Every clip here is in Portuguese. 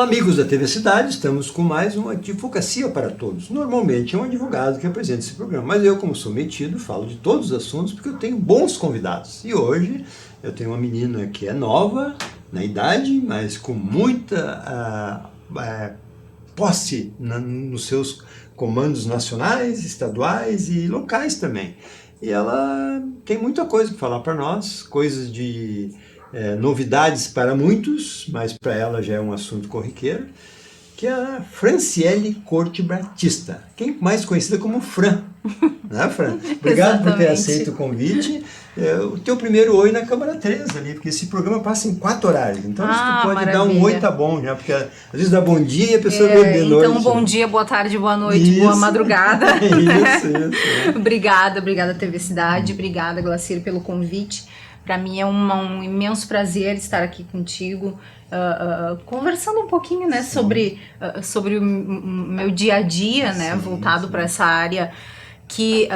Olá, amigos da TV Cidade, estamos com mais uma Advocacia para Todos. Normalmente é um advogado que apresenta esse programa, mas eu, como sou metido, falo de todos os assuntos porque eu tenho bons convidados. E hoje eu tenho uma menina que é nova na idade, mas com muita posse nos seus comandos nacionais, estaduais e locais também. E ela tem muita coisa para falar para nós, coisas de novidades para muitos, mas para ela já é um assunto corriqueiro, que é a Franciele Corte Batista, quem mais conhecida como Fran. Né, Fran? Obrigado por ter aceito o convite. O teu primeiro oi na Câmara 3 ali, porque esse programa passa em 4 horários. Então, se tu pode dar um oi, tá bom, né? Porque às vezes dá bom dia e a pessoa vê de noite. Então, bom dia, boa tarde, boa noite, isso, boa madrugada. Isso. Obrigada, TV Cidade. Obrigada, Glacir, pelo convite. Para mim é um imenso prazer estar aqui contigo, conversando um pouquinho, né, sobre o meu dia a dia, né, voltado para essa área que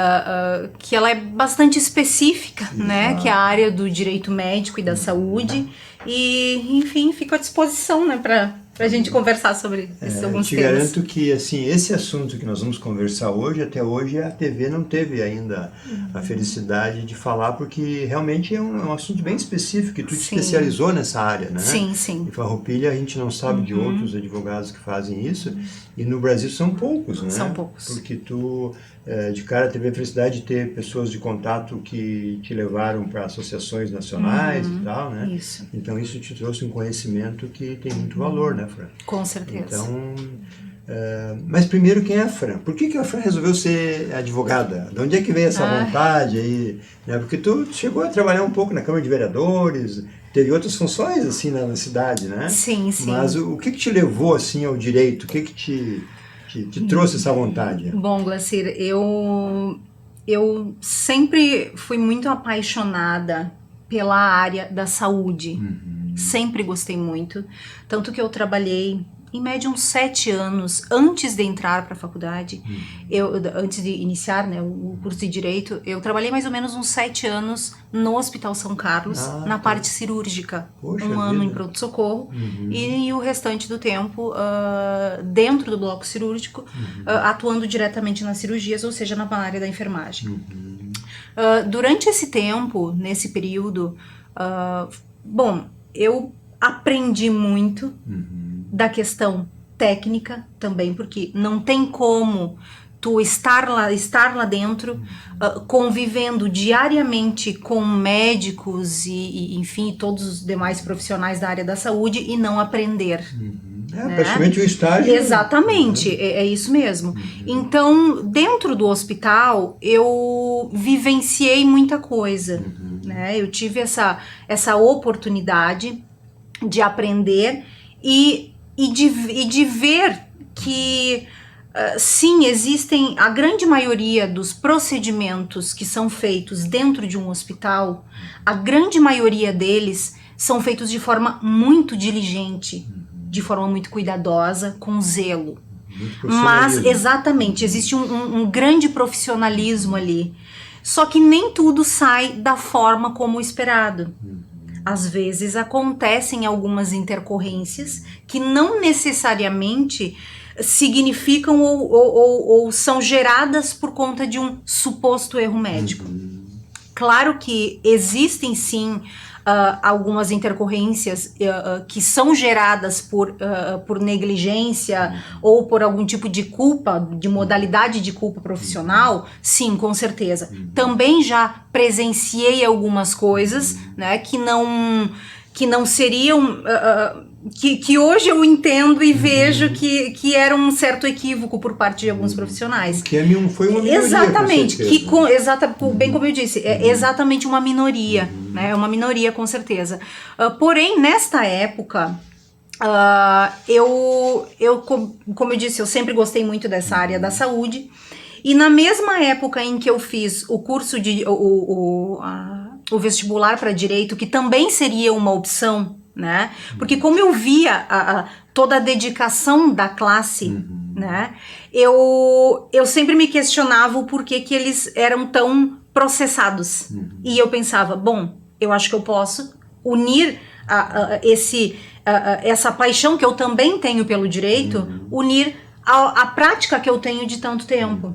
ela é bastante específica, né, que é a área do direito médico e da saúde, e enfim, fico à disposição, né, para a gente conversar sobre esses alguns temas. Eu te garanto que assim, esse assunto que nós vamos conversar hoje, até hoje a TV não teve ainda a felicidade de falar, porque realmente é um assunto bem específico, e tu te especializou nessa área, né? Sim, sim. Em Farroupilha a gente não sabe de outros advogados que fazem isso, e no Brasil são poucos, né? São poucos. Porque tu, de cara, teve a felicidade de ter pessoas de contato que te levaram para associações nacionais e tal, né? Isso. Então isso te trouxe um conhecimento que tem muito valor, né, Fran? Com certeza. Então, mas primeiro, quem é a Fran? Por que a Fran resolveu ser advogada? De onde é que veio essa vontade aí? Né? Porque tu chegou a trabalhar um pouco na Câmara de Vereadores, teve outras funções assim na cidade, né? Sim, sim. Mas o que te levou assim ao direito? O que te trouxe essa vontade? Bom, Glacir, eu sempre fui muito apaixonada pela área da saúde. Sempre gostei muito. Tanto que eu trabalhei, em média, uns 7 anos antes de entrar para a faculdade. Antes de iniciar, né, o curso de Direito, eu trabalhei mais ou menos uns 7 anos no Hospital São Carlos, na parte cirúrgica. Poxa um ano vida. em pronto-socorro e o restante do tempo dentro do bloco cirúrgico, atuando diretamente nas cirurgias, ou seja, na área da enfermagem. Durante esse tempo, nesse período, eu aprendi muito da questão técnica também, porque não tem como tu estar lá dentro, convivendo diariamente com médicos e enfim, todos os demais profissionais da área da saúde e não aprender. Né? Praticamente um estágio. Exatamente, é isso mesmo. Então, dentro do hospital, eu vivenciei muita coisa. Né? Eu tive essa oportunidade de aprender e de ver que sim, existem a grande maioria dos procedimentos que são feitos dentro de um hospital, a grande maioria deles são feitos de forma muito diligente, de forma muito cuidadosa, com zelo. Mas, exatamente, existe um grande profissionalismo ali. Só que nem tudo sai da forma como esperado. Às vezes acontecem algumas intercorrências que não necessariamente significam ou são geradas por conta de um suposto erro médico. Claro que existem sim algumas intercorrências que são geradas por negligência ou por algum tipo de culpa, de modalidade de culpa profissional, sim, com certeza. Também já presenciei algumas coisas, né, que não seriam... Que hoje eu entendo e vejo que era um certo equívoco por parte de alguns profissionais. Que foi uma minoria. Exatamente, bem como eu disse, é exatamente uma minoria, né? É uma minoria com certeza. Porém, nesta época, como eu disse, eu sempre gostei muito dessa área da saúde, e na mesma época em que eu fiz o curso de o vestibular para direito, que também seria uma opção, né? Porque como eu via toda a dedicação da classe, né? Eu sempre me questionava o porquê que eles eram tão processados. E eu pensava, bom, eu acho que eu posso, unir essa paixão que eu também tenho pelo direito, unir a prática que eu tenho de tanto tempo.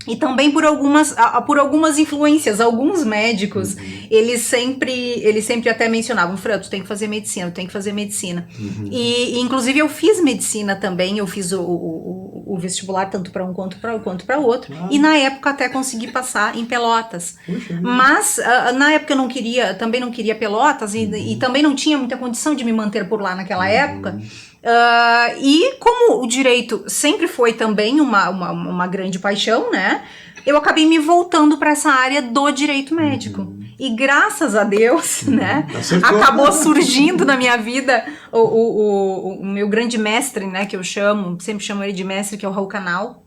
E também por algumas influências, alguns médicos, eles sempre até mencionavam, Fran, tu tem que fazer medicina, tu tem que fazer medicina. E inclusive eu fiz medicina também, eu fiz o vestibular tanto para um quanto para outro, e na época até consegui passar em Pelotas. Mas na época eu também não queria Pelotas, e também não tinha muita condição de me manter por lá naquela época. E como o direito sempre foi também uma grande paixão, né? Eu acabei me voltando para essa área do direito médico. E graças a Deus, né? Acabou surgindo na minha vida o meu grande mestre, né? Que eu sempre chamo ele de mestre, que é o Raul Canal,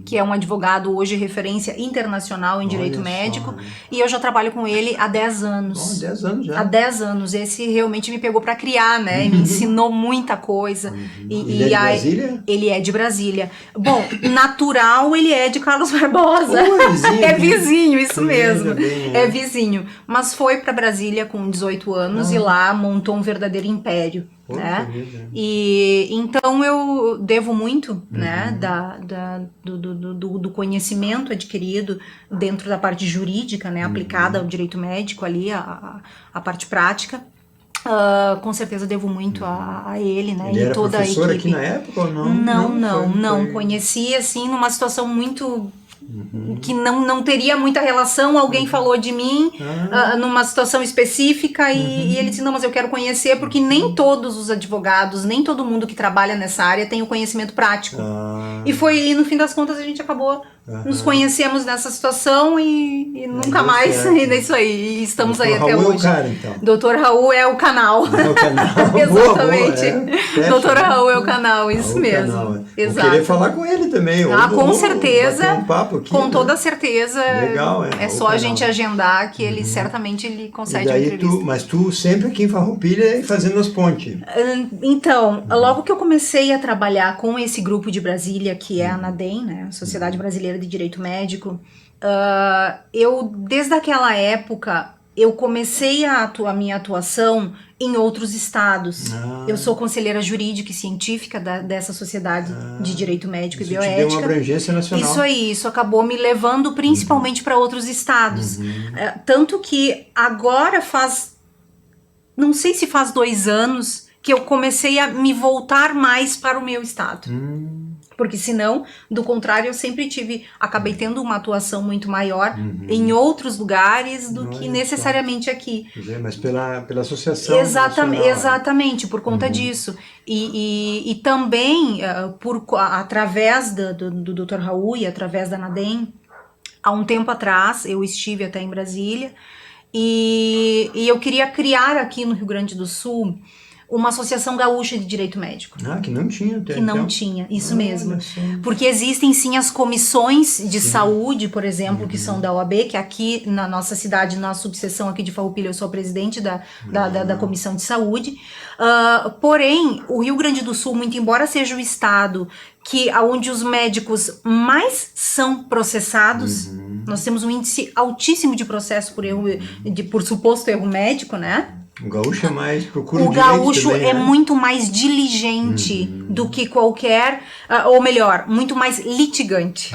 que é um advogado hoje referência internacional em direito médico. E eu já trabalho com ele há 10 anos. 10 anos já. Há 10 anos. Esse realmente me pegou para criar, né? E me ensinou muita coisa. Ele é de Brasília? Ele é de Brasília. Bom, natural ele é de Carlos Barbosa. É vizinho, isso mesmo. É vizinho. Mas foi para Brasília com 18 anos e lá montou um verdadeiro império. Né? E então eu devo muito, né, do conhecimento adquirido dentro da parte jurídica, né, aplicada ao direito médico ali, a parte prática. Com certeza devo muito a ele, né? Ele e era toda a professor equipe. Aqui na época ou não? Não. Conheci assim numa situação muito que não teria muita relação, alguém falou de mim numa situação específica e ele disse, não, mas eu quero conhecer porque nem todos os advogados, nem todo mundo que trabalha nessa área tem o conhecimento prático. E no fim das contas a gente acabou nos conhecemos nessa situação e nunca mais é isso aí, e estamos Dr. aí até Raul hoje. É o cara, então. Dr. Raul é o canal. É o canal. Exatamente. Dr. Raul é o canal, isso Raul mesmo. Canal. Exato. Eu queria falar com ele também. Com certeza. Bater um papo aqui, com toda certeza. Legal, é só a gente agendar que ele certamente ele concede uma entrevista. Mas tu sempre aqui em Farroupilha e fazendo as pontes. Então, logo que eu comecei a trabalhar com esse grupo de Brasília, que é a ANADEM, né, a Sociedade Brasileira de Direito Médico, eu, desde aquela época, eu comecei a minha atuação em outros estados. Eu sou conselheira jurídica e científica dessa Sociedade de Direito Médico e Bioética. Te deu uma abrangência nacional. Isso acabou me levando principalmente para outros estados. Tanto que agora não sei se faz 2 anos, que eu comecei a me voltar mais para o meu estado. Porque senão, do contrário, eu sempre acabei tendo uma atuação muito maior em outros lugares do que necessariamente aqui. Mas pela associação Exatamente, por conta disso. E também, através do Dr. Raul e através da ANADEM, há um tempo atrás, eu estive até em Brasília, e eu queria criar aqui no Rio Grande do Sul uma associação gaúcha de direito médico. Que não tinha. Que não tinha, isso mesmo. Porque existem sim as comissões de saúde, por exemplo, que são da OAB, que aqui na nossa cidade, na subseção aqui de Farroupilha, eu sou a presidente da comissão de saúde. Porém, o Rio Grande do Sul, muito embora seja o estado onde os médicos mais são processados, nós temos um índice altíssimo de processo por suposto erro médico, né? O gaúcho é mais procura o gaúcho também, é muito mais diligente do que qualquer, ou melhor, muito mais litigante.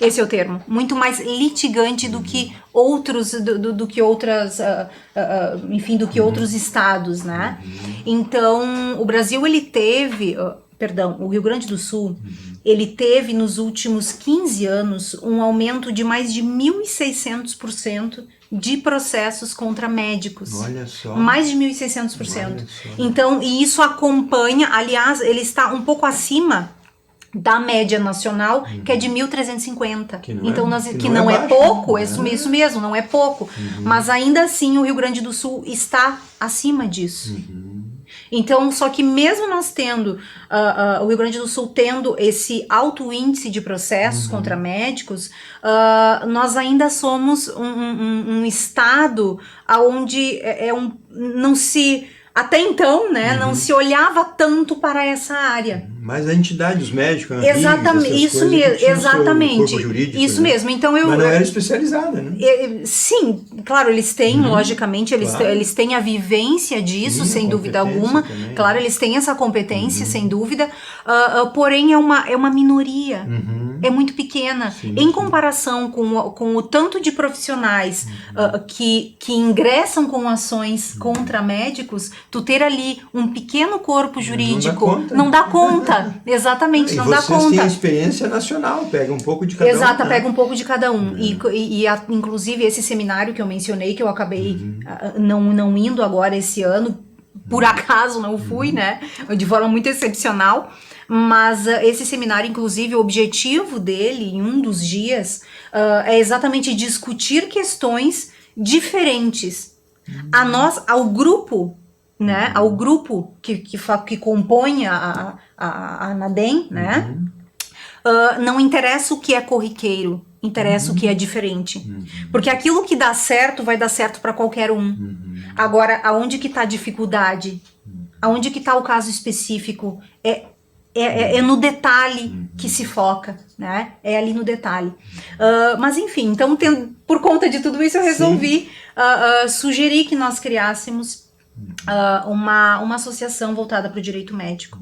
Esse é o termo. Muito mais litigante do que outros, do que outras, enfim, do que outros estados, né? Então, o Brasil, ele teve, o Rio Grande do Sul, ele teve nos últimos 15 anos um aumento de mais de 1.600% de processos contra médicos. Olha só. Mais de 1.600%. Então, e isso acompanha, aliás, ele está um pouco acima da média nacional, que é de 1.350. Que não é pouco, isso mesmo, não é pouco. Mas ainda assim o Rio Grande do Sul está acima disso. Então, só que mesmo nós tendo, o Rio Grande do Sul tendo esse alto índice de processos contra médicos, nós ainda somos um estado onde não se, até então, né, não se olhava tanto para essa área. Mas a entidade, os médicos, exatamente, isso mesmo, exatamente, corpo jurídico, isso né? mesmo. Então mas não era especializada, né? Sim, claro, eles têm, logicamente, eles têm a vivência disso, Sim, sem dúvida alguma. também, claro, eles têm essa competência, sem dúvida. Porém, é uma minoria. É muito pequena. Em comparação com o tanto de profissionais que ingressam com ações contra médicos, tu ter ali um pequeno corpo jurídico não dá conta. Exatamente, não dá conta. E vocês têm a experiência nacional, pega um pouco de cada um. Exato, pega um pouco de cada um. Inclusive, esse seminário que eu mencionei, que eu acabei não indo agora esse ano, por acaso não fui, né? De forma muito excepcional. Mas esse seminário, inclusive, o objetivo dele, em um dos dias, é exatamente discutir questões diferentes. Ao grupo, né? Ao grupo que compõe a ANADEM, né? Não interessa o que é corriqueiro, interessa o que é diferente. Porque aquilo que dá certo, vai dar certo para qualquer um. Agora, aonde que tá a dificuldade? Aonde que tá o caso específico? É no detalhe que se foca, né? É ali no detalhe. Mas enfim, então por conta de tudo isso eu resolvi sugerir que nós criássemos uma associação voltada para o direito médico.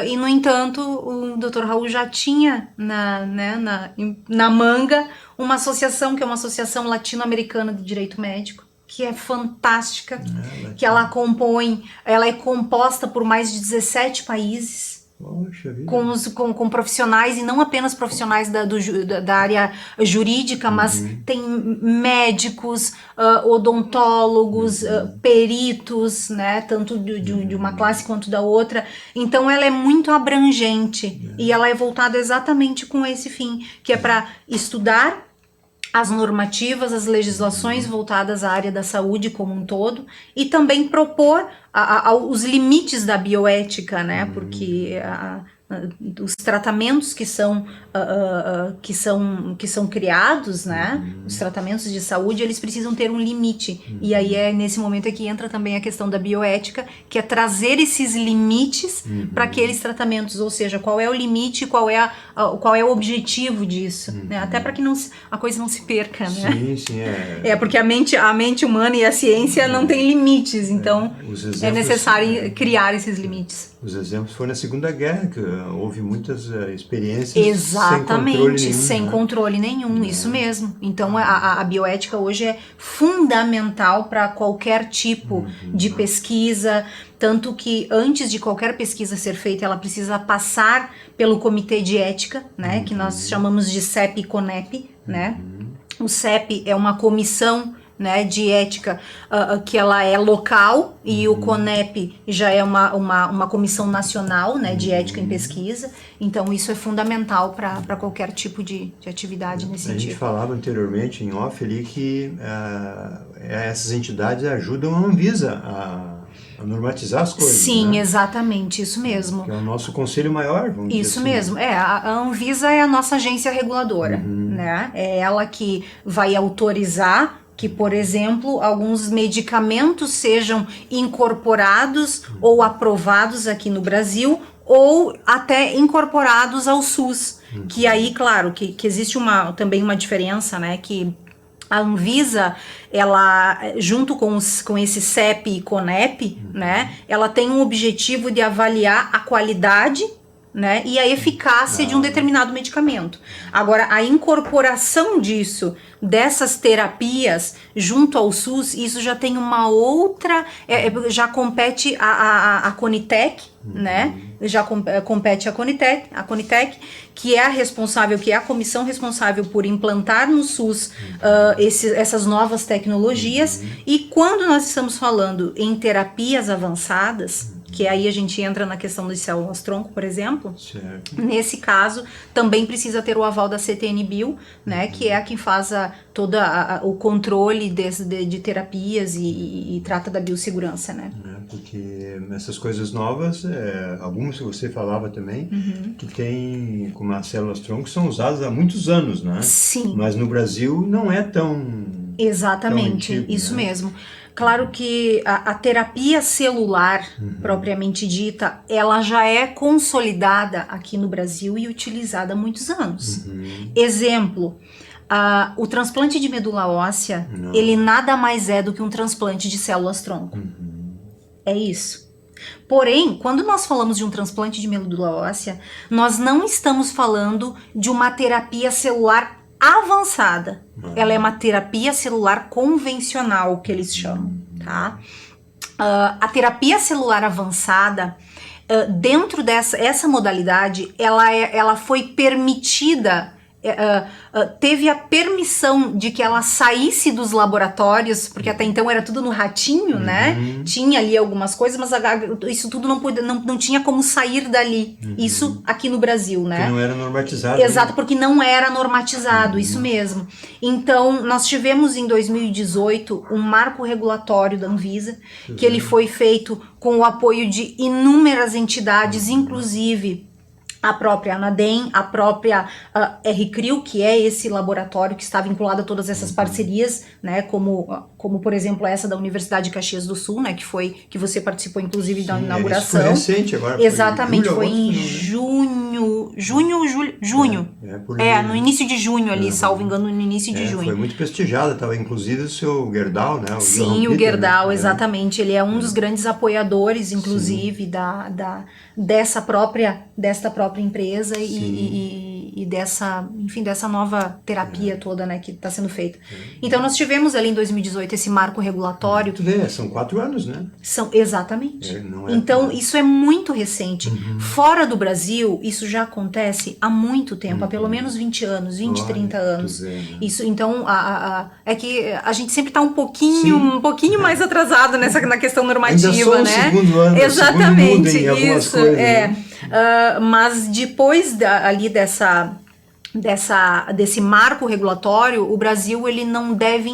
E no entanto, o Dr. Raul já tinha na manga uma associação que é uma associação latino-americana de direito médico, que é fantástica, que ela é composta por mais de 17 países, com profissionais, e não apenas profissionais da área jurídica, mas tem médicos, odontólogos, peritos, né, tanto de uma classe quanto da outra. Então ela é muito abrangente e ela é voltada exatamente com esse fim, que é para estudar as normativas, as legislações voltadas à área da saúde como um todo, e também propor os limites da bioética, né? Porque os tratamentos que são criados, né? Os tratamentos de saúde, eles precisam ter um limite. E aí é nesse momento que entra também a questão da bioética, que é trazer esses limites para aqueles tratamentos, ou seja, qual é o limite, qual é o objetivo disso, né? Até para que a coisa não se perca, né? Sim, porque a mente humana e a ciência não tem limites, então é necessário criar esses limites. Os exemplos foram na Segunda Guerra, que houve muitas experiências exatamente, sem controle nenhum, isso mesmo. Então a bioética hoje é fundamental para qualquer tipo de pesquisa, tanto que antes de qualquer pesquisa ser feita, ela precisa passar pelo comitê de ética, né, que nós chamamos de CEP e CONEP, né? O CEP é uma comissão, né, de ética que ela é local, e o CONEP já é uma comissão nacional, né, de ética em pesquisa. Então isso é fundamental para qualquer tipo de atividade nesse sentido. A gente falava anteriormente em off ali que essas entidades ajudam a Anvisa a normatizar as coisas. Sim, né? Exatamente, isso mesmo. Que é o nosso conselho maior, vamos dizer assim. Isso mesmo, a Anvisa é a nossa agência reguladora, né? É ela que vai autorizar que, por exemplo, alguns medicamentos sejam incorporados ou aprovados aqui no Brasil, ou até incorporados ao SUS. Que aí, claro, que existe também uma diferença, né? Que a Anvisa, ela, junto com esse CEP e CONEP, né? Ela tem um objetivo de avaliar a qualidade, né, e a eficácia de um determinado medicamento. Agora, a incorporação dessas terapias junto ao SUS, isso já tem uma outra, já compete a Conitec, né, já compete a Conitec, que é a responsável, que é a comissão responsável por implantar no SUS essas novas tecnologias. E quando nós estamos falando em terapias avançadas, que aí a gente entra na questão das células-tronco, por exemplo. Certo. Nesse caso, também precisa ter o aval da CTN-Bio, né, que é a quem faz todo o controle de terapias e trata da biossegurança, né? Porque essas coisas novas, algumas que você falava também, que tem, como as células-tronco, são usadas há muitos anos, né? Sim. Mas no Brasil não é tão Exatamente, antigo, isso né? mesmo. Claro que a terapia celular, propriamente dita, ela já é consolidada aqui no Brasil e utilizada há muitos anos. Exemplo, o transplante de medula óssea, ele nada mais é do que um transplante de células-tronco. É isso. Porém, quando nós falamos de um transplante de medula óssea, nós não estamos falando de uma terapia celular avançada. Ela é uma terapia celular convencional, que eles chamam, tá? A terapia celular avançada, dentro dessa modalidade, ela foi permitida, teve a permissão de que ela saísse dos laboratórios, porque até então era tudo no ratinho, né? Tinha ali algumas coisas, mas isso tudo não tinha como sair dali. Isso aqui no Brasil, né? Que não era normatizado. Exato, porque não era normatizado, isso mesmo. Então, nós tivemos em 2018 um marco regulatório da Anvisa, que ele foi feito com o apoio de inúmeras entidades, inclusive a própria Anadem, a própria RCRIO, que é esse laboratório que está vinculado a todas essas parcerias, né, como por exemplo essa da Universidade de Caxias do Sul, né, que você participou inclusive da inauguração. Isso foi recente agora. Exatamente, foi em junho. No início de junho ali, salvo engano, no início de junho. Foi muito prestigiada, estava inclusive o seu Gerdau, né? Sim, o Gerdau, né? Exatamente, ele é um dos grandes apoiadores, inclusive, desta própria empresa e dessa nova terapia toda, né, que está sendo feita. Então nós tivemos ali em 2018 esse marco regulatório. Tu vê, são 4 anos, né? Exatamente. Então isso é muito recente. Fora do Brasil, isso já acontece há muito tempo, há pelo menos 20 anos, 30 anos. Isso, então, é que a gente sempre está um pouquinho mais atrasado na questão normativa, ainda né? Segundo ano, exatamente, segundo muda em isso, coisas, né? Mas depois ali desse marco regulatório, o Brasil ele não deve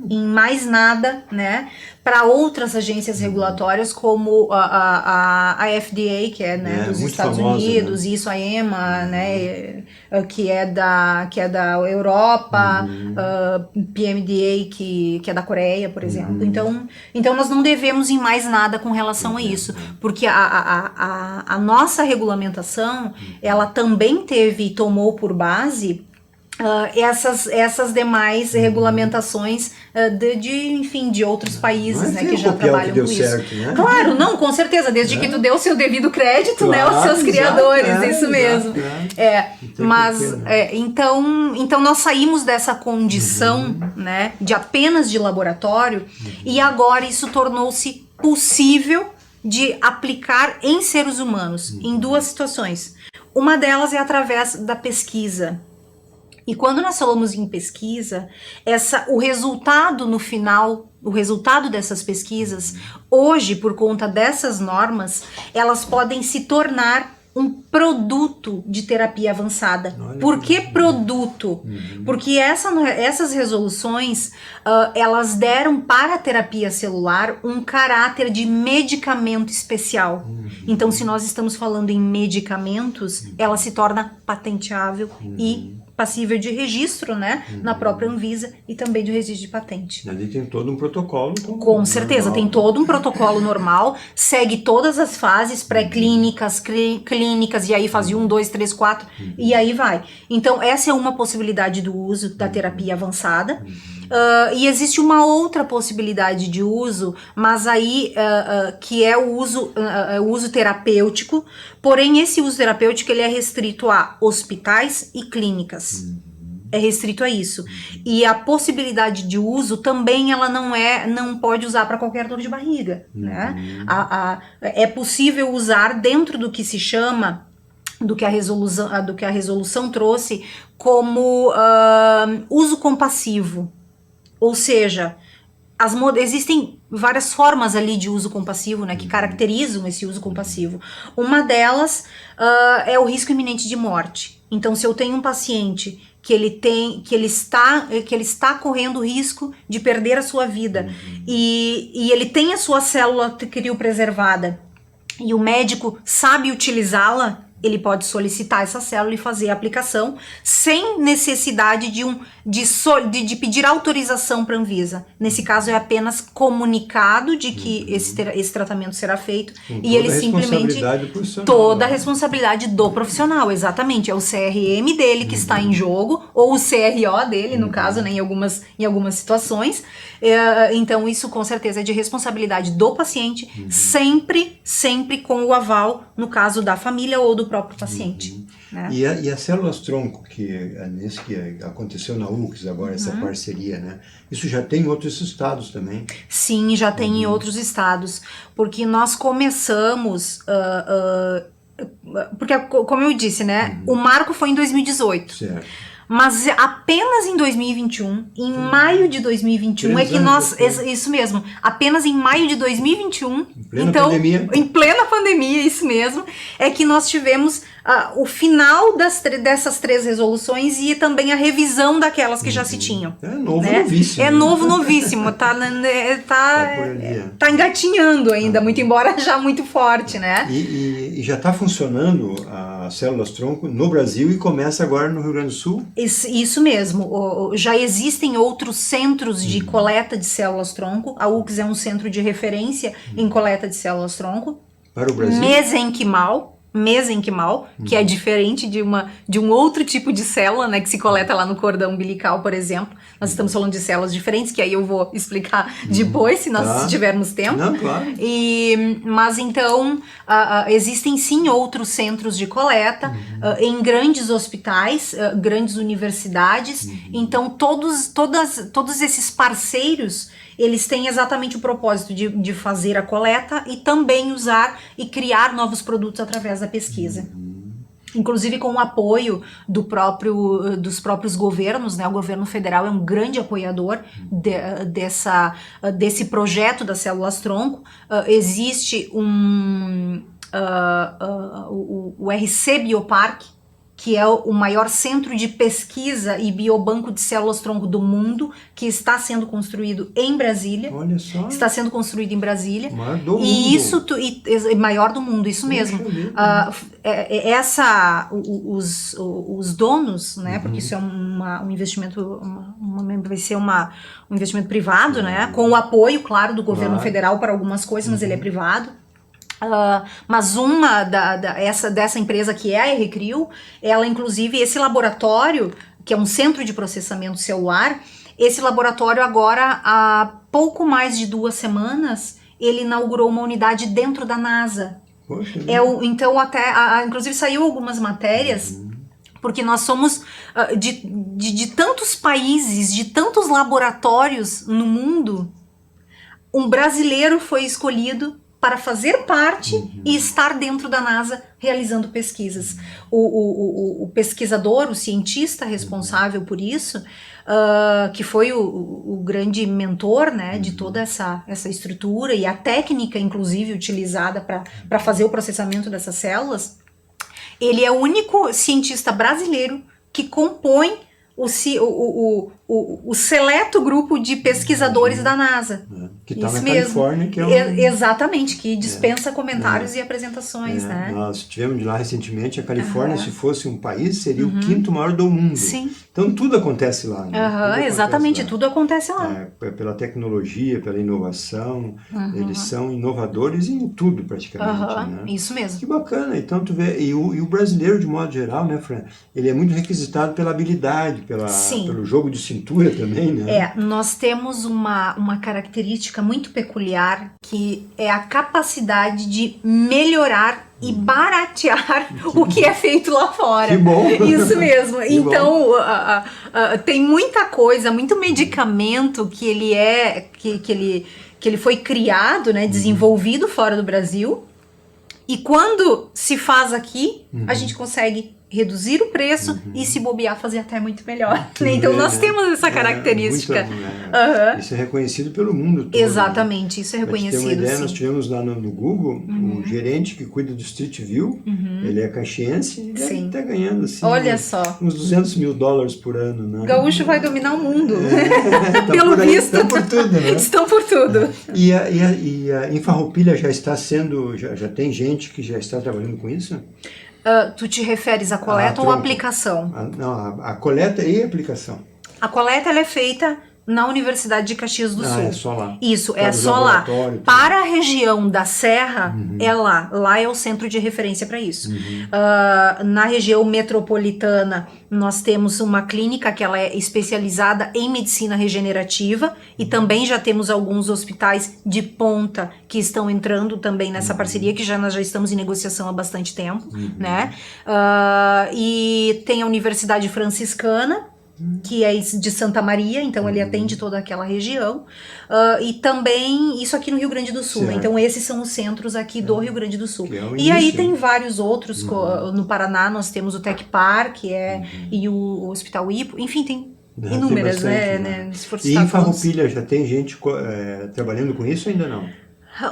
em mais nada, né, para outras agências regulatórias como a FDA, que é, né, dos Estados Unidos, né? Isso, a EMA, né, que é da Europa, PMDA, que é da Coreia, por exemplo. Então nós não devemos em mais nada com relação a isso, porque a nossa regulamentação, ela também tomou por base essas demais regulamentações de outros países, né, que já trabalham com isso. Certo, né? Claro, não, com certeza, desde que tu deu o seu devido crédito, claro, né, aos seus criadores, isso mesmo. Então nós saímos dessa condição, né, de apenas de laboratório, e agora isso tornou-se possível de aplicar em seres humanos, em duas situações. Uma delas é através da pesquisa. E quando nós falamos em pesquisa, o resultado no final, o resultado dessas pesquisas, hoje, por conta dessas normas, elas podem se tornar um produto de terapia avançada. Por que produto? Porque essas resoluções, elas deram para a terapia celular um caráter de medicamento especial. Então, se nós estamos falando em medicamentos, ela se torna patenteável e passível de registro, né, na própria Anvisa e também de registro de patente. Ali tem todo um protocolo. Com certeza, tem todo um protocolo normal, segue todas as fases pré-clínicas, clínicas, e aí fase 1, 2, 3, 4, e aí vai. Então, essa é uma possibilidade do uso da terapia avançada. E existe uma outra possibilidade de uso, mas aí que é o uso terapêutico, porém esse uso terapêutico ele é restrito a hospitais e clínicas. É restrito a isso. E a possibilidade de uso também ela não pode usar para qualquer dor de barriga, né? É possível usar dentro do que se chama, do que a resolução trouxe como uso compassivo. Ou seja, existem várias formas ali de uso compassivo, né, que caracterizam esse uso compassivo. Uma delas é o risco iminente de morte. Então, se eu tenho um paciente que ele está correndo o risco de perder a sua vida e ele tem a sua célula criopreservada e o médico sabe utilizá-la, ele pode solicitar essa célula e fazer a aplicação sem necessidade de pedir autorização para a Anvisa. Nesse caso, é apenas comunicado de que esse tratamento será feito e ele simplesmente... Toda a responsabilidade do profissional, exatamente. É o CRM dele que está em jogo, ou o CRO dele, no caso, né, em algumas situações. Então, isso com certeza é de responsabilidade do paciente, sempre com o aval, no caso da família ou do próprio paciente. Né? E as células-tronco, que aconteceu na UCS agora, essa parceria, né? Isso já tem em outros estados também? Sim, já tem em outros estados, porque nós começamos... porque, como eu disse, né, o marco foi em 2018. Certo. Mas apenas em 2021, em maio de 2021, é que nós... Isso mesmo, apenas em maio de 2021, em plena pandemia, isso mesmo, é que nós tivemos o final dessas 3 resoluções e também a revisão daquelas que já se tinham. É novíssimo. É novíssimo, tá engatinhando ainda, muito embora já muito forte, né? E já está funcionando as células-tronco no Brasil e começa agora no Rio Grande do Sul? Isso mesmo, já existem outros centros de coleta de células-tronco, a UCS é um centro de referência em coleta de células-tronco. Para o Brasil? Mesenquimal, que é diferente de um outro tipo de célula, né, que se coleta lá no cordão umbilical, por exemplo. Nós estamos falando de células diferentes, que aí eu vou explicar depois, se nós tivermos tempo. Não, claro. Mas então, existem sim outros centros de coleta, em grandes hospitais, grandes universidades. Então, todos esses parceiros, eles têm exatamente o propósito de fazer a coleta e também usar e criar novos produtos através da pesquisa. Inclusive com o apoio dos próprios governos, né? O governo federal é um grande apoiador desse projeto das células-tronco. Existe o RC Bioparque, que é o maior centro de pesquisa e biobanco de células-tronco do mundo, que está sendo construído em Brasília. Olha só. Está sendo construído em Brasília. O maior do mundo. Maior do mundo, isso mesmo. Os donos, né, porque isso é um investimento, vai ser um investimento privado, né, com o apoio, claro, do governo federal para algumas coisas, mas ele é privado. Mas dessa empresa que é a RCRIO, ela inclusive, esse laboratório, que é um centro de processamento celular, esse laboratório agora, há pouco mais de 2 semanas, ele inaugurou uma unidade dentro da NASA. Poxa, então inclusive saiu algumas matérias, porque nós somos de tantos países, de tantos laboratórios no mundo, um brasileiro foi escolhido para fazer parte e estar dentro da NASA realizando pesquisas. O pesquisador, o cientista responsável por isso, que foi o grande mentor, né, de toda essa estrutura e a técnica, inclusive, utilizada para fazer o processamento dessas células, ele é o único cientista brasileiro que compõe o seleto grupo de pesquisadores da NASA. Que está na Califórnia, que exatamente, que dispensa comentários e apresentações, né? Nós tivemos de lá recentemente, a Califórnia, se fosse um país, seria o 5º maior do mundo. Sim. Então tudo acontece lá. Né? Exatamente, tudo acontece lá. Pela tecnologia, pela inovação, eles são inovadores em tudo praticamente. Né? Isso mesmo. Que bacana, então tu vê, e o brasileiro de modo geral, né, Fran, ele é muito requisitado pela habilidade, pelo jogo de cintura também, né? Nós temos uma característica muito peculiar, que é a capacidade de melhorar e baratear o que é feito lá fora. Que bom! Isso mesmo. Então, tem muita coisa, muito medicamento que ele foi criado, né, desenvolvido fora do Brasil, e quando se faz aqui, a gente consegue reduzir o preço e, se bobear, fazer até muito melhor. Então nós temos essa característica. Isso é reconhecido pelo mundo todo. Exatamente, isso é reconhecido. Pra ter uma ideia, nós tivemos lá no Google o gerente que cuida do Street View, ele é caxiense e ele está ganhando assim, olha só, uns $200 mil por ano. Né? Gaúcho vai dominar o mundo. Pelo visto. Estão por tudo, né? Estão por tudo. E em Farroupilha já está sendo, já tem gente que já está trabalhando com isso? Tu te referes à coleta ou à aplicação? Não, a coleta e a aplicação. A coleta ela é feita na Universidade de Caxias do Sul. É só lá. Isso, é só lá. Para a região da Serra, é lá. Lá é o centro de referência para isso. Na região metropolitana, nós temos uma clínica que ela é especializada em medicina regenerativa e também já temos alguns hospitais de ponta que estão entrando também nessa parceria, que nós já estamos em negociação há bastante tempo, né? E tem a Universidade Franciscana, que é de Santa Maria, então ele atende toda aquela região, e também isso aqui no Rio Grande do Sul, né? Então esses são os centros aqui do Rio Grande do Sul. E aí tem vários outros, no Paraná nós temos o Tecpar, que e o Hospital Ipo, enfim, tem inúmeras, tem né? E em Farroupilha já tem gente trabalhando com isso ou ainda não?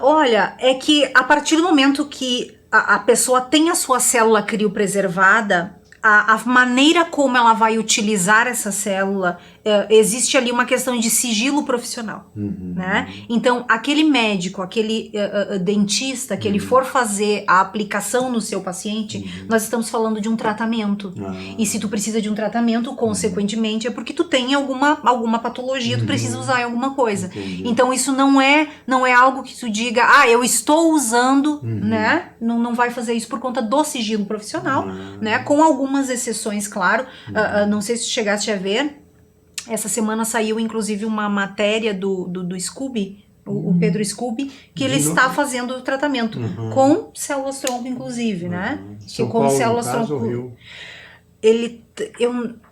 Olha, é que a partir do momento que a pessoa tem a sua célula criopreservada, a maneira como ela vai utilizar essa célula, existe ali uma questão de sigilo profissional, né? Então, aquele médico, aquele dentista que ele for fazer a aplicação no seu paciente, nós estamos falando de um tratamento. E se tu precisa de um tratamento, consequentemente, é porque tu tem alguma patologia, tu precisa usar em alguma coisa. Então, isso não é algo que tu diga, eu estou usando, né? Não vai fazer isso por conta do sigilo profissional, né? Com algumas exceções, claro. Não sei se chegaste a ver, essa semana saiu inclusive uma matéria do Scooby, o Pedro Scooby, que ele está fazendo o tratamento com células tronco, inclusive, né? São Paulo, células tronco.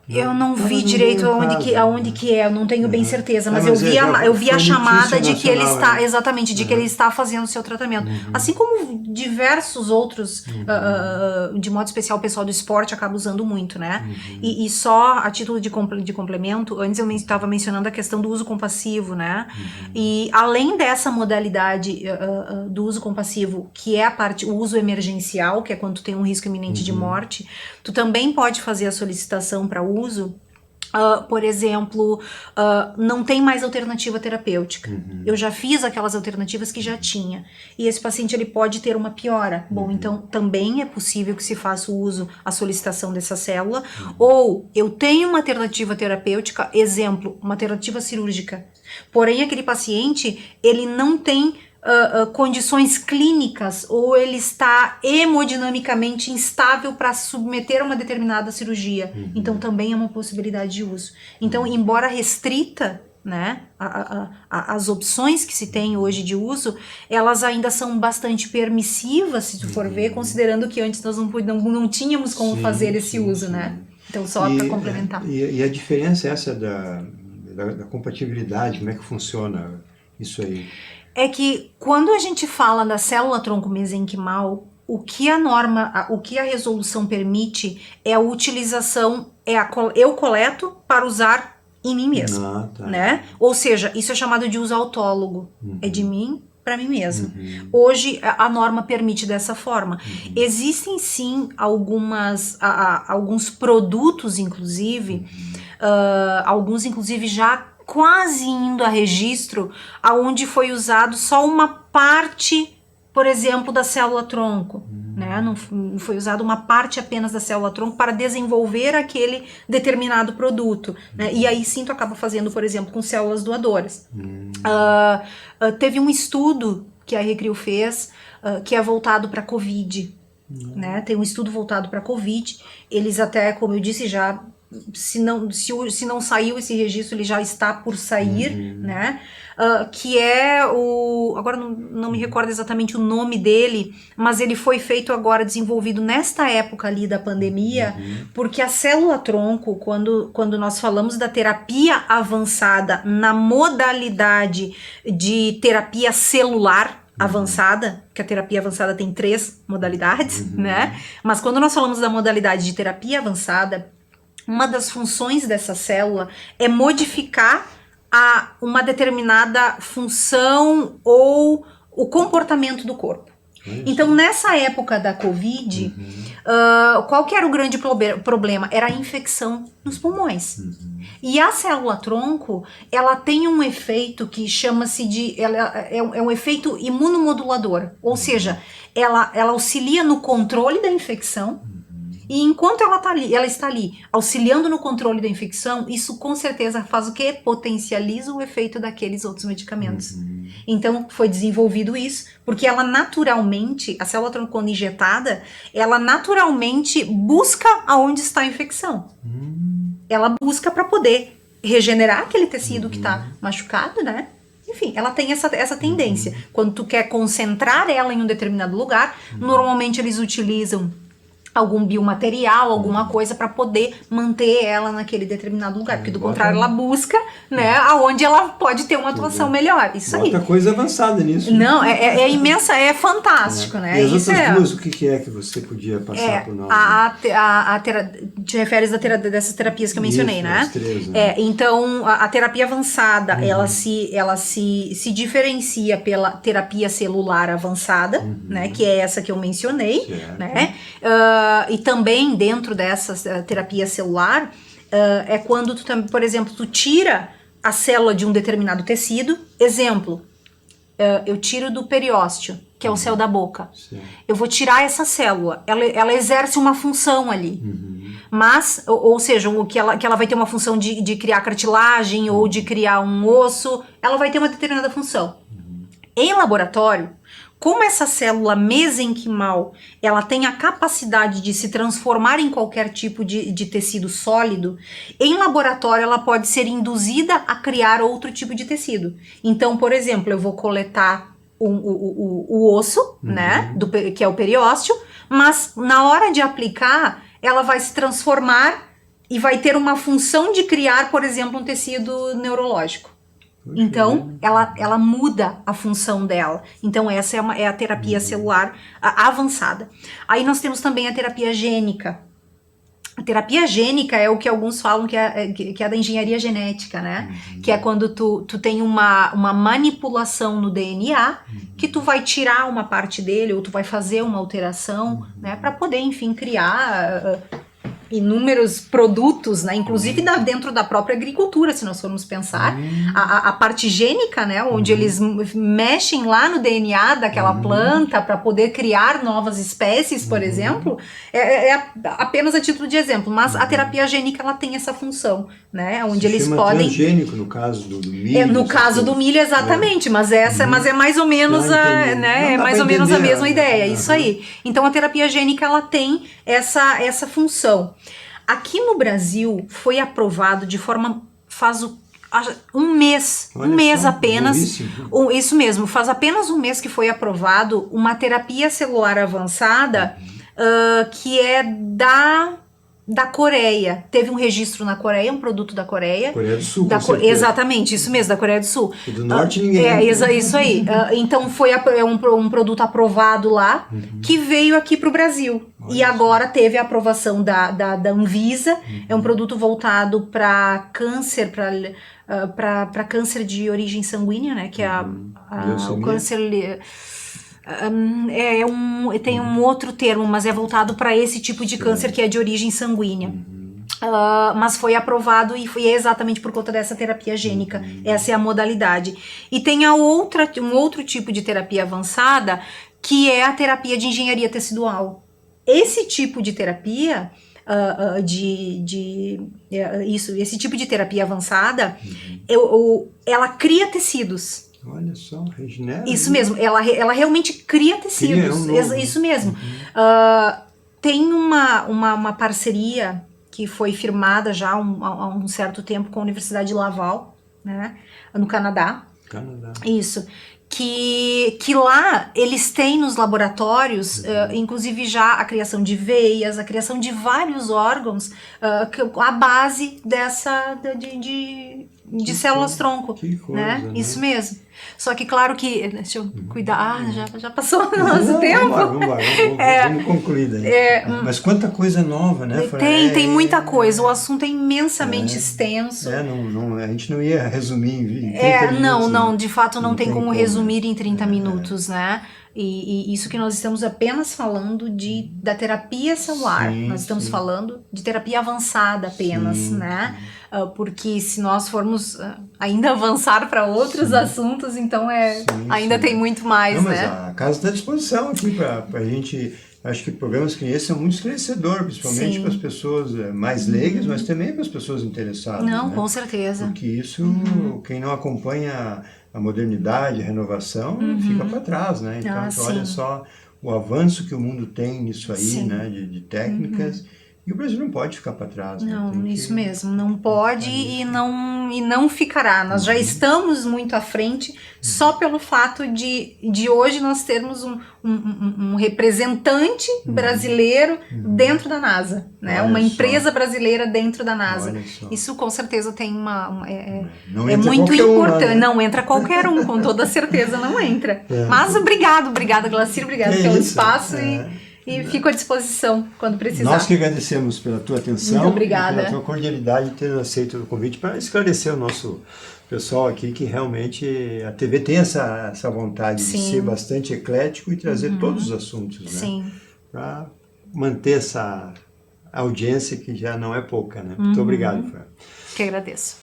Eu não vi direito aonde que é, eu não tenho bem certeza, mas eu vi a chamada de que ele está, exatamente, de que ele está fazendo o seu tratamento. Assim como diversos outros, de modo especial o pessoal do esporte acaba usando muito, né? E só a título de complemento, antes eu estava mencionando a questão do uso compassivo, né? E além dessa modalidade do uso compassivo, que é o uso emergencial, que é quando tu tem um risco iminente de morte, tu também pode fazer a solicitação para uso. Por exemplo, não tem mais alternativa terapêutica. Eu já fiz aquelas alternativas que já tinha. E esse paciente ele pode ter uma piora. Bom, então também é possível que se faça o uso, a solicitação dessa célula. Ou eu tenho uma alternativa terapêutica, exemplo, uma alternativa cirúrgica. Porém, aquele paciente, ele não tem condições clínicas ou ele está hemodinamicamente instável para submeter a uma determinada cirurgia. Então também é uma possibilidade de uso. Então, embora restrita, né, as opções que se tem hoje de uso, elas ainda são bastante permissivas, se tu for ver, considerando que antes nós não tínhamos como fazer esse uso, né? Então, só para complementar. E a diferença é essa da compatibilidade, como é que funciona isso aí? É que quando a gente fala da célula tronco mesenquimal, o que a resolução permite é a utilização, eu coleto para usar em mim mesmo, né? Ou seja, isso é chamado de uso autólogo, é de mim para mim mesmo. Hoje a norma permite dessa forma. Existem sim alguns produtos, inclusive, alguns inclusive já quase indo a registro, aonde foi usado só uma parte, por exemplo, da célula tronco, né? Não foi usado uma parte apenas da célula tronco para desenvolver aquele determinado produto, né? E aí sim tu acaba fazendo, por exemplo, com células doadoras. Teve um estudo que a Recrio fez, que é voltado para COVID, né? Tem um estudo voltado para COVID, eles até, como eu disse, já se não saiu esse registro, ele já está por sair, né? Que é agora não me recordo exatamente o nome dele, mas ele foi feito agora, desenvolvido nesta época ali da pandemia, porque a célula tronco, quando nós falamos da terapia avançada na modalidade de terapia celular avançada, que a terapia avançada tem 3 modalidades, né? Mas quando nós falamos da modalidade de terapia avançada, uma das funções dessa célula é modificar uma determinada função ou o comportamento do corpo. Então, nessa época da Covid, qual que era o grande problema? Era a infecção nos pulmões. E a célula-tronco, ela tem um efeito que chama-se de... é um efeito imunomodulador. Ou seja, ela auxilia no controle da infecção. E enquanto ela está ali auxiliando no controle da infecção, isso com certeza faz o quê? Potencializa o efeito daqueles outros medicamentos. Então foi desenvolvido isso, porque ela naturalmente, a célula-tronco quando injetada, ela naturalmente busca aonde está a infecção. Ela busca para poder regenerar aquele tecido que está machucado, né? Enfim, ela tem essa tendência. Quando tu quer concentrar ela em um determinado lugar, normalmente eles utilizam algum biomaterial, alguma coisa para poder manter ela naquele determinado lugar, porque do contrário ela busca, né, aonde ela pode ter uma atuação melhor. Isso aí. Outra coisa avançada nisso. Não, é imensa, é fantástico, né? E as outras duas, o que é que você podia passar por nós? Te referes dessas terapias que eu mencionei, isso, né? as três, né? Então, a terapia avançada, ela se diferencia pela terapia celular avançada, né? Que é essa que eu mencionei, né? E também dentro dessa terapia celular, é quando tu, por exemplo, tu tira a célula de um determinado tecido. Exemplo, eu tiro do periósteo, que é o céu da boca. Eu vou tirar essa célula, ela exerce uma função ali. Mas, ou seja, que ela vai ter uma função de criar cartilagem ou de criar um osso, ela vai ter uma determinada função. Em laboratório, como essa célula mesenquimal, ela tem a capacidade de se transformar em qualquer tipo de tecido sólido, em laboratório ela pode ser induzida a criar outro tipo de tecido. Então, por exemplo, eu vou coletar o osso, né, que é o periósteo, mas na hora de aplicar, ela vai se transformar e vai ter uma função de criar, por exemplo, um tecido neurológico. Então, ela muda a função dela. Então, essa é a terapia celular avançada. Aí nós temos também a terapia gênica. A terapia gênica é o que alguns falam que é da engenharia genética, né? Que é quando tu tem uma manipulação no DNA, que tu vai tirar uma parte dele, ou tu vai fazer uma alteração, né? Para poder, enfim, criar inúmeros produtos, né? Inclusive dentro da própria agricultura, se nós formos pensar. A parte gênica, né? Onde eles mexem lá no DNA daquela planta para poder criar novas espécies, por exemplo, é apenas a título de exemplo. Mas a terapia gênica, ela tem essa função, né? Onde eles podem... transgênico, no caso do milho. No caso do milho, exatamente. Mas é mais ou menos né? É mais ou menos a mesma ideia. Isso aí. Então, a terapia gênica, ela tem essa função. Aqui no Brasil foi aprovado de forma faz um mês apenas. Isso mesmo, faz apenas um mês que foi aprovado uma terapia celular avançada que é da Coreia. Teve um registro na Coreia, um produto da Coreia. Coreia do Sul, exatamente, isso mesmo, da Coreia do Sul. E do Norte ninguém. Isso aí. Então foi um produto aprovado lá, que veio aqui para o Brasil. E agora teve a aprovação da Anvisa. É um produto voltado para câncer, para câncer de origem sanguínea, né? Que é o câncer... tem um outro termo, mas é voltado para esse tipo de câncer que é de origem sanguínea. Mas foi aprovado e foi exatamente por conta dessa terapia gênica. Essa é a modalidade. E tem um outro tipo de terapia avançada, que é a terapia de engenharia tecidual. Esse tipo de terapia, esse tipo de terapia avançada, ela cria tecidos. Olha só, regenera. Isso mesmo, ela realmente cria tecidos. Isso mesmo. Tem uma parceria que foi firmada já há um certo tempo com a Universidade de Laval, né, no Canadá. Isso. Que lá eles têm nos laboratórios, inclusive já a criação de veias, a criação de vários órgãos, a base de células-tronco, né? Isso mesmo. Só que claro que, deixa eu cuidar, já passou o nosso tempo. Vamos concluir daí. Mas quanta coisa nova, né? Tem muita coisa, o assunto é imensamente extenso. A gente não ia resumir em 30 minutos. Não, de fato não tem como resumir em 30 minutos, né? E isso que nós estamos apenas falando da terapia celular. Sim, nós estamos sim. falando de terapia avançada apenas, Sim, né? Porque se nós formos ainda avançar para outros assuntos, então ainda tem muito mais, Não, mas né? a casa está à disposição aqui para a gente. Acho que programas que esse são muito esclarecedores, principalmente Sim. para as pessoas mais leigas, mas também para as pessoas interessadas. Não, né? com certeza. Porque isso, quem não acompanha a modernidade, a renovação, fica para trás, né? Então, tu olha só o avanço que o mundo tem nisso aí, Sim. né? De técnicas. E o Brasil não pode ficar para trás. Não, né? isso mesmo, não pode e não ficará. Nós já estamos muito à frente só pelo fato de hoje nós termos um representante brasileiro dentro da NASA, né? Olha Uma só. empresa brasileira dentro da NASA. Olha só. Isso com certeza tem Não é entra muito qualquer um lá, importante. né? Não entra qualquer um, com toda certeza não entra. Mas obrigada, Glacir, obrigada Que pelo isso, espaço e fico à disposição quando precisar. Nós que agradecemos pela tua atenção Muito obrigada. e pela tua cordialidade de ter aceito o convite para esclarecer o nosso pessoal aqui, que realmente a TV tem essa vontade de ser bastante eclético e trazer todos os assuntos, né? Sim. Para manter essa audiência que já não é pouca, né? Muito obrigado, Fran. Que agradeço.